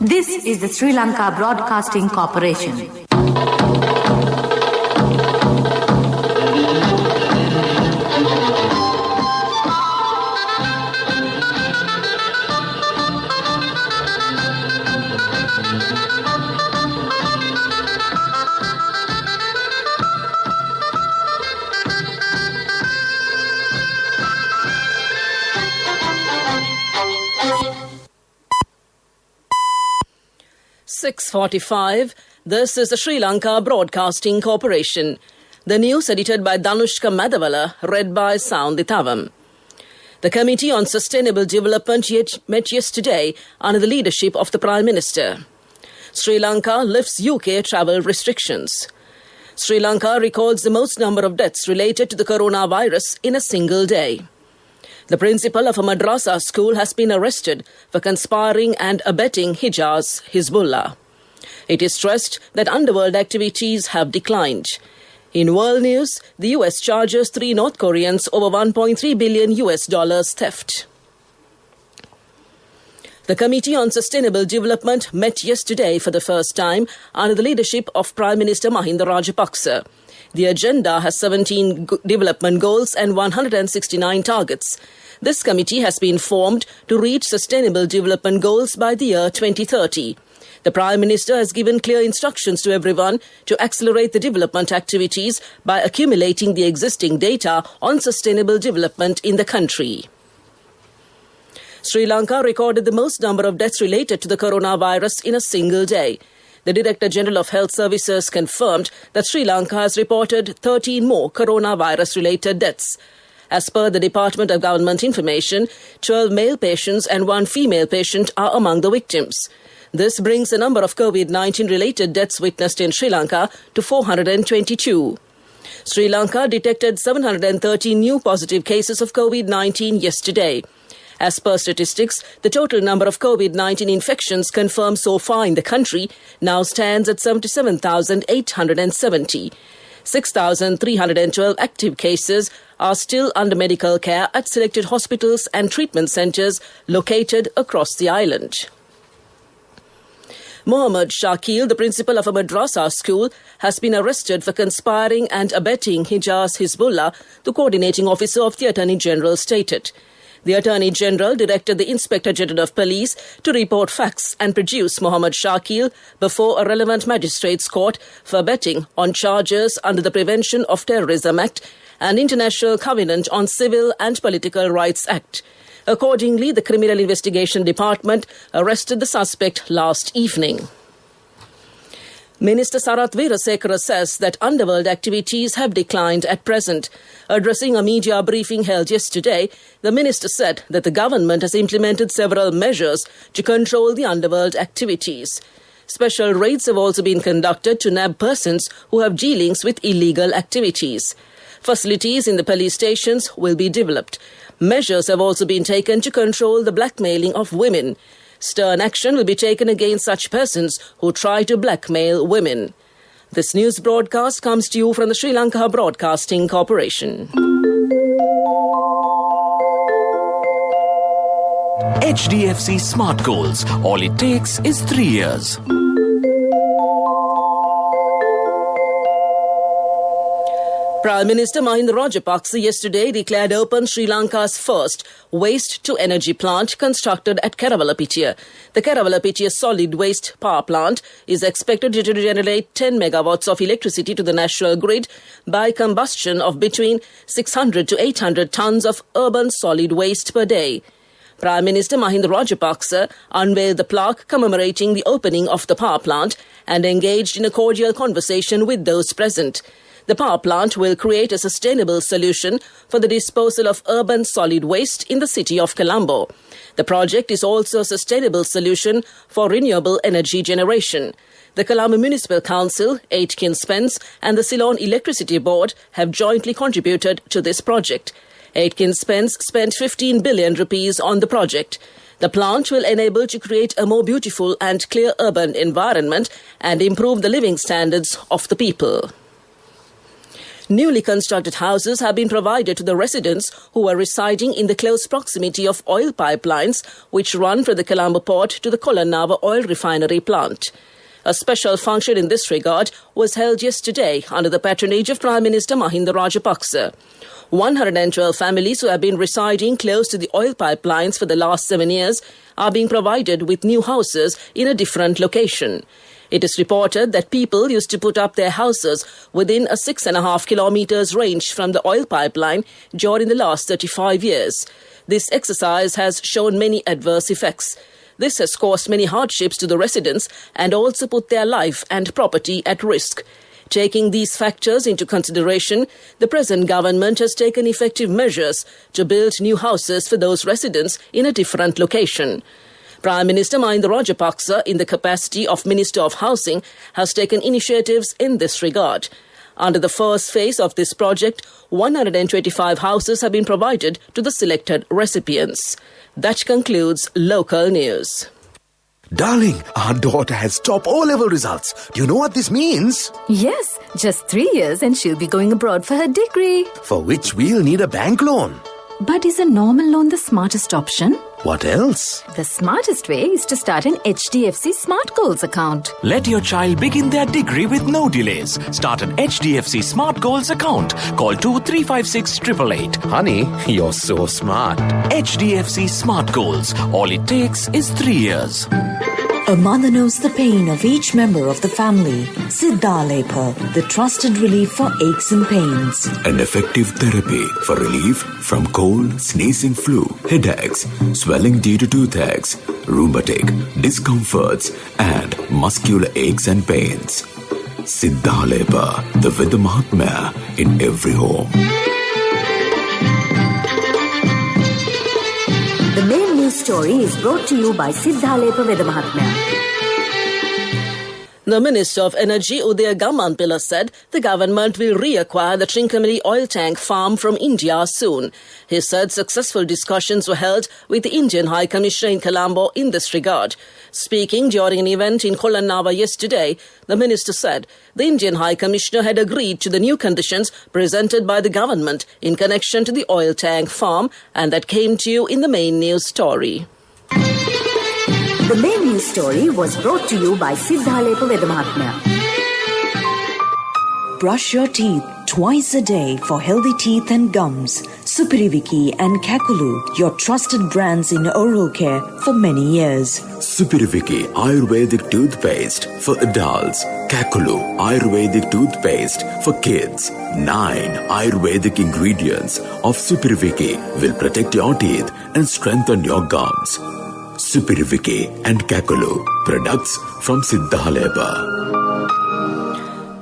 This is the Sri Lanka Broadcasting Corporation. .45. This is the Sri Lanka Broadcasting Corporation. The news edited by Danushka Madhavala, read by Soundithavam. The Committee on Sustainable Development met yesterday under the leadership of the Prime Minister. Sri Lanka lifts UK travel restrictions. Sri Lanka records the most number of deaths related to the coronavirus in a single day. The principal of a madrasa school has been arrested for conspiring and abetting Hizbullah. It is stressed that underworld activities have declined. In world news, the US charges 3 North Koreans over $1.3 billion theft. The Committee on Sustainable Development met yesterday for the first time under the leadership of Prime Minister Mahinda Rajapaksa. The agenda has 17 development goals and 169 targets. This committee has been formed to reach sustainable development goals by the year 2030. The Prime Minister has given clear instructions to everyone to accelerate the development activities by accumulating the existing data on sustainable development in the country. Sri Lanka recorded the most number of deaths related to the coronavirus in a single day. The Director General of Health Services confirmed that Sri Lanka has reported 13 more coronavirus-related deaths. As per the Department of Government Information, 12 male patients and 1 female patient are among the victims. This brings the number of COVID-19-related deaths witnessed in Sri Lanka to 422. Sri Lanka detected 730 new positive cases of COVID-19 yesterday. As per statistics, the total number of COVID-19 infections confirmed so far in the country now stands at 77,870. 6,312 active cases are still under medical care at selected hospitals and treatment centres located across the island. Mohammad Shakil, the principal of a madrasa school, has been arrested for conspiring and abetting Hizbullah, the coordinating officer of the Attorney General stated. The Attorney General directed the Inspector General of Police to report facts and produce Mohammad Shakil before a relevant magistrate's court for abetting on charges under the Prevention of Terrorism Act and International Covenant on Civil and Political Rights Act. Accordingly, the Criminal Investigation Department arrested the suspect last evening. Minister Sarath Veerasekara says that underworld activities have declined at present. Addressing a media briefing held yesterday, the minister said that the government has implemented several measures to control the underworld activities. Special raids have also been conducted to nab persons who have dealings with illegal activities. Facilities in the police stations will be developed. Measures have also been taken to control the blackmailing of women. Stern action will be taken against such persons who try to blackmail women. This news broadcast comes to you from the Sri Lanka Broadcasting Corporation. HDFC Smart Goals. All it takes is 3 years. Prime Minister Mahinda Rajapaksa yesterday declared open Sri Lanka's first waste-to-energy plant constructed at Kerawalapitiya. The Kerawalapitiya solid waste power plant is expected to generate 10 megawatts of electricity to the national grid by combustion of between 600 to 800 tons of urban solid waste per day. Prime Minister Mahinda Rajapaksa unveiled the plaque commemorating the opening of the power plant and engaged in a cordial conversation with those present. The power plant will create a sustainable solution for the disposal of urban solid waste in the city of Colombo. The project is also a sustainable solution for renewable energy generation. The Colombo Municipal Council, Aitken Spence and the Ceylon Electricity Board have jointly contributed to this project. Aitken Spence spent 15 billion rupees on the project. The plant will enable to create a more beautiful and clear urban environment and improve the living standards of the people. Newly constructed houses have been provided to the residents who are residing in the close proximity of oil pipelines which run from the Colombo port to the Kolanava oil refinery plant. A special function in this regard was held yesterday under the patronage of Prime Minister Mahinda Rajapaksa. 112 families who have been residing close to the oil pipelines for the last 7 years are being provided with new houses in a different location. It is reported that people used to put up their houses within a 6.5 kilometers range from the oil pipeline during the last 35 years. This exercise has shown many adverse effects. This has caused many hardships to the residents and also put their life and property at risk. Taking these factors into consideration, the present government has taken effective measures to build new houses for those residents in a different location. Prime Minister Mahinda Rajapaksa, in the capacity of Minister of Housing, has taken initiatives in this regard. Under the first phase of this project, 125 houses have been provided to the selected recipients. That concludes local news. Darling, our daughter has top O-level results. Do you know what this means? Yes, just 3 years and she'll be going abroad for her degree. For which we'll need a bank loan. But is a normal loan the smartest option? What else? The smartest way is to start an HDFC Smart Goals account. Let your child begin their degree with no delays. Start an HDFC Smart Goals account. Call 2356 888. Honey, you're so smart. HDFC Smart Goals. All it takes is 3 years. A mother knows the pain of each member of the family. Siddhalepa, the trusted relief for aches and pains. An effective therapy for relief from cold, sneezing, flu, headaches, swelling due to toothaches, rheumatic, discomforts, and muscular aches and pains. Siddhalepa, the Vedha Mahatmya in every home. The main news story is brought to you by Siddhalepa Vedha Mahatmya. The Minister of Energy, Udaya Gammanpilla, said the government will reacquire the Trincomalee oil tank farm from India soon. He said successful discussions were held with the Indian High Commissioner in Colombo in this regard. Speaking during an event in Kolanava yesterday, the minister said the Indian High Commissioner had agreed to the new conditions presented by the government in connection to the oil tank farm, and that came to you in the main news story. The main news story was brought to you by Siddhalepa Vedha Mahatmya. Brush your teeth twice a day for healthy teeth and gums. Supiriviki and Kakulu, your trusted brands in oral care for many years. Supiriviki Ayurvedic toothpaste for adults. Kakulu Ayurvedic toothpaste for kids. 9 Ayurvedic ingredients of Supiriviki will protect your teeth and strengthen your gums. Supiriviki and Kakulu, products from Siddhalepa.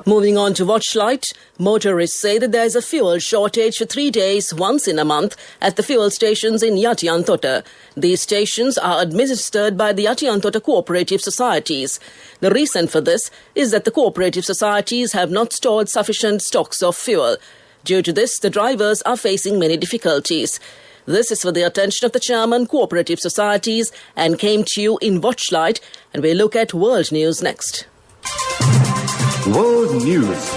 Moving on to Watchlight, motorists say that there is a fuel shortage for 3 days once in a month at the fuel stations in Yatiyantota. These stations are administered by the Yatiyantota cooperative societies. The reason for this is that the cooperative societies have not stored sufficient stocks of fuel. Due to this, the drivers are facing many difficulties. This is for the attention of the chairman, cooperative societies, and came to you in Watchlight, and we look at world news next. World News.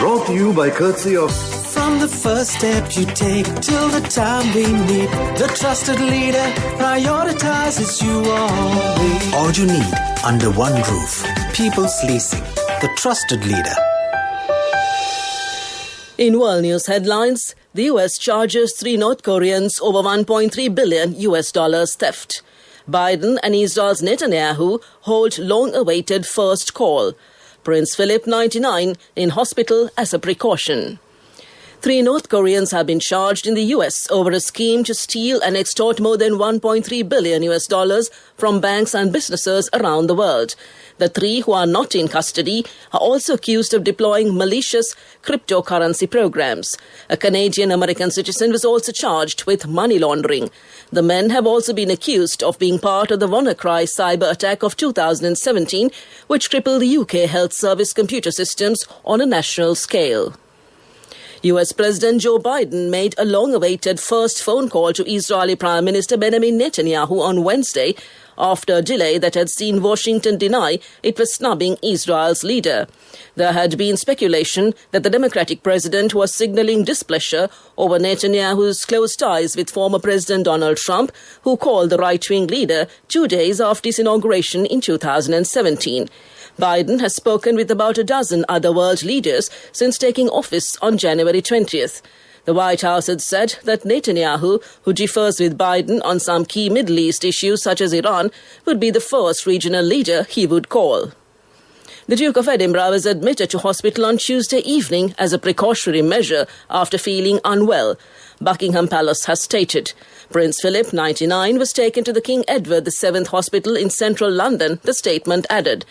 Brought to you by courtesy of... From the first step you take till the time we meet, the trusted leader prioritizes you always. All you need under one roof. People's Leasing, the trusted leader. In world news headlines, the US charges 3 North Koreans over $1.3 billion theft. Biden and Israel's Netanyahu hold long-awaited first call. Prince Philip, 99, in hospital as a precaution. 3 North Koreans have been charged in the US over a scheme to steal and extort more than $1.3 billion from banks and businesses around the world. The 3 who are not in custody are also accused of deploying malicious cryptocurrency programs. A Canadian-American citizen was also charged with money laundering. The men have also been accused of being part of the WannaCry cyber attack of 2017, which crippled the UK Health Service computer systems on a national scale. US President Joe Biden made a long-awaited first phone call to Israeli Prime Minister Benjamin Netanyahu on Wednesday after a delay that had seen Washington deny it was snubbing Israel's leader. There had been speculation that the Democratic president was signaling displeasure over Netanyahu's close ties with former President Donald Trump, who called the right-wing leader 2 days after his inauguration in 2017. Biden has spoken with about a dozen other world leaders since taking office on January 20th. The White House had said that Netanyahu, who differs with Biden on some key Middle East issues such as Iran, would be the first regional leader he would call. The Duke of Edinburgh was admitted to hospital on Tuesday evening as a precautionary measure after feeling unwell, Buckingham Palace has stated. Prince Philip, 99, was taken to the King Edward VII Hospital in central London, the statement added.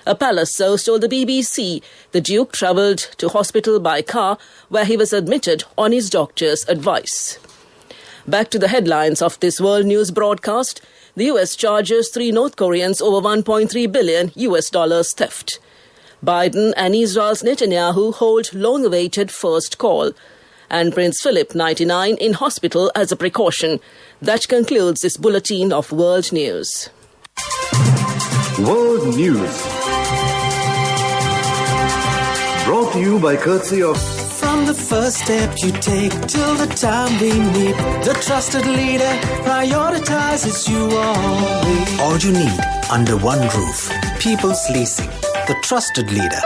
A palace source told the BBC the Duke travelled to hospital by car, where he was admitted on his doctor's advice. Back to the headlines of this World News broadcast. The US charges 3 North Koreans over $1.3 billion theft. Biden and Israel's Netanyahu hold long-awaited first call. And Prince Philip, 99, in hospital as a precaution. That concludes this bulletin of World News. World News. Brought to you by courtesy of... From the first step you take till the time we meet, the trusted leader prioritizes you always. All you need under one roof. People's Leasing, the trusted leader.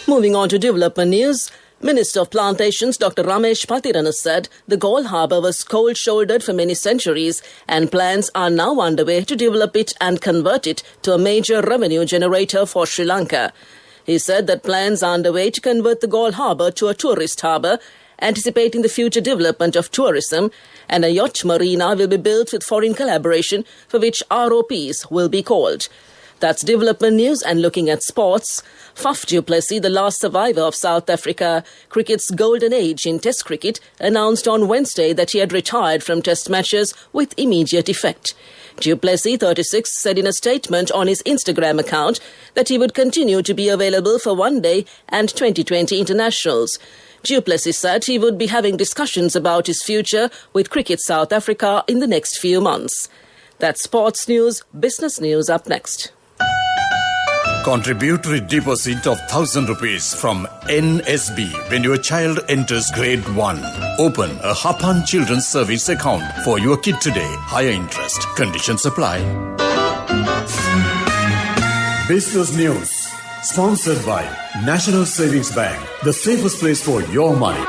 Moving on to development news. Minister of Plantations Dr. Ramesh Patirana said the Galle Harbour was cold-shouldered for many centuries and plans are now underway to develop it and convert it to a major revenue generator for Sri Lanka. He said that plans are underway to convert the Galle Harbour to a tourist harbour, anticipating the future development of tourism, and a yacht marina will be built with foreign collaboration for which ROPs will be called. That's development news. And looking at sports, Faf du Plessis, the last survivor of South Africa cricket's golden age in Test cricket, announced on Wednesday that he had retired from Test matches with immediate effect. Du Plessis, 36, said in a statement on his Instagram account that he would continue to be available for One Day and 2020 internationals. Du Plessis said he would be having discussions about his future with Cricket South Africa in the next few months. That's sports news. Business news up next. Contributory deposit of 1,000 rupees from NSB when your child enters grade 1. Open a Hapan Children's Service account for your kid today. Higher interest. Conditions apply. Business News. Sponsored by National Savings Bank. The safest place for your money.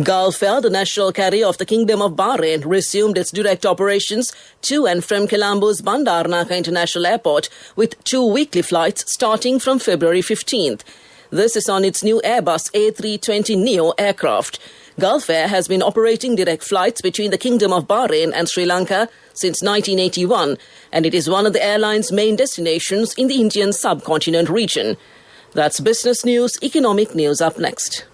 Gulf Air, the national carrier of the Kingdom of Bahrain, resumed its direct operations to and from Colombo's Bandar Naka International Airport with 2 weekly flights starting from February 15th. This is on its new Airbus A320neo aircraft. Gulf Air has been operating direct flights between the Kingdom of Bahrain and Sri Lanka since 1981, and it is one of the airline's main destinations in the Indian subcontinent region. That's business news. Economic news up next.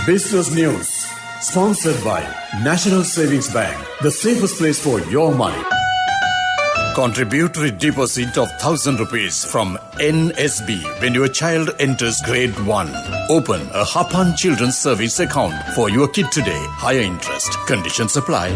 Business News. Sponsored by National Savings Bank. The safest place for your money. Contributory deposit of 1,000 rupees from NSB when your child enters grade 1. Open a Hapan Children's Service account for your kid today. Higher interest. Conditions apply.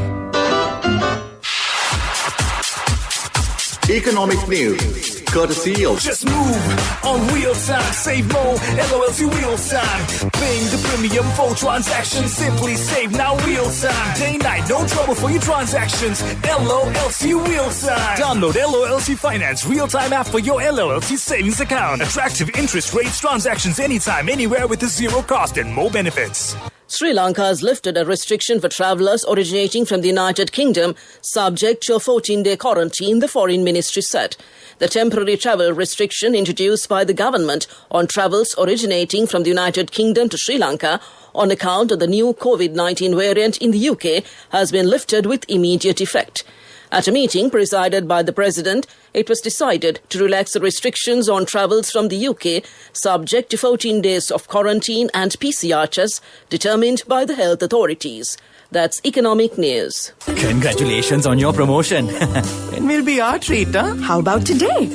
Economic news. Courtesy of... Just move on real time. Save more. LOLC real time. Paying the premium for transactions. Simply save now real time. Day night. No trouble for your transactions. LOLC real time. Download LOLC Finance real time app for your LOLC savings account. Attractive interest rates. Transactions anytime, anywhere with a zero cost and more benefits. Sri Lanka has lifted a restriction for travellers originating from the United Kingdom, subject to a 14-day quarantine, the Foreign Ministry said. The temporary travel restriction introduced by the government on travels originating from the United Kingdom to Sri Lanka on account of the new COVID-19 variant in the UK has been lifted with immediate effect. At a meeting presided by the President, it was decided to relax the restrictions on travels from the UK, subject to 14 days of quarantine and PCR tests determined by the health authorities. That's economic news. Congratulations on your promotion. When will be our treat, huh? How about today?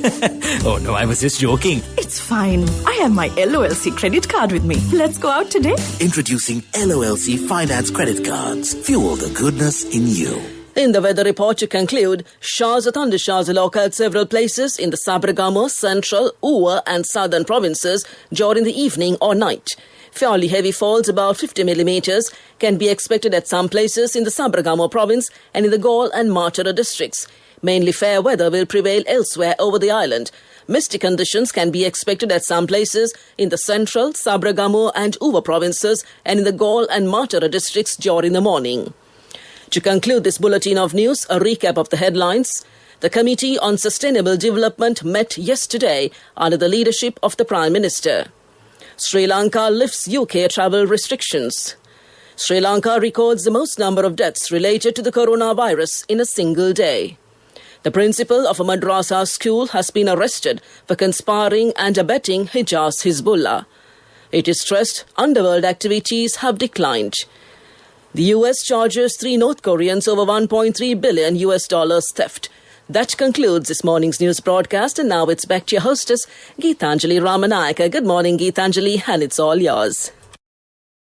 Oh no, I was just joking. It's fine. I have my LOLC credit card with me. Let's go out today. Introducing LOLC Finance Credit Cards. Fuel the goodness in you. In the weather report to conclude, showers or thundershowers will occur at several places in the Sabaragamu, Central, Uva and Southern provinces during the evening or night. Fairly heavy falls, about 50 millimeters, can be expected at some places in the Sabaragamu province and in the Gaul and Matara districts. Mainly fair weather will prevail elsewhere over the island. Misty conditions can be expected at some places in the Central, Sabaragamu and Uva provinces and in the Gaul and Matara districts during the morning. To conclude this bulletin of news, a recap of the headlines. The Committee on Sustainable Development met yesterday under the leadership of the Prime Minister. Sri Lanka lifts UK travel restrictions. Sri Lanka records the most number of deaths related to the coronavirus in a single day. The principal of a madrasa school has been arrested for conspiring and abetting Hijaz Hizbullah. It is stressed underworld activities have declined. The US charges 3 North Koreans over $1.3 billion theft. That concludes this morning's news broadcast, and now it's back to your hostess, Geetanjali Ramanayaka. Good morning, Geetanjali, and it's all yours.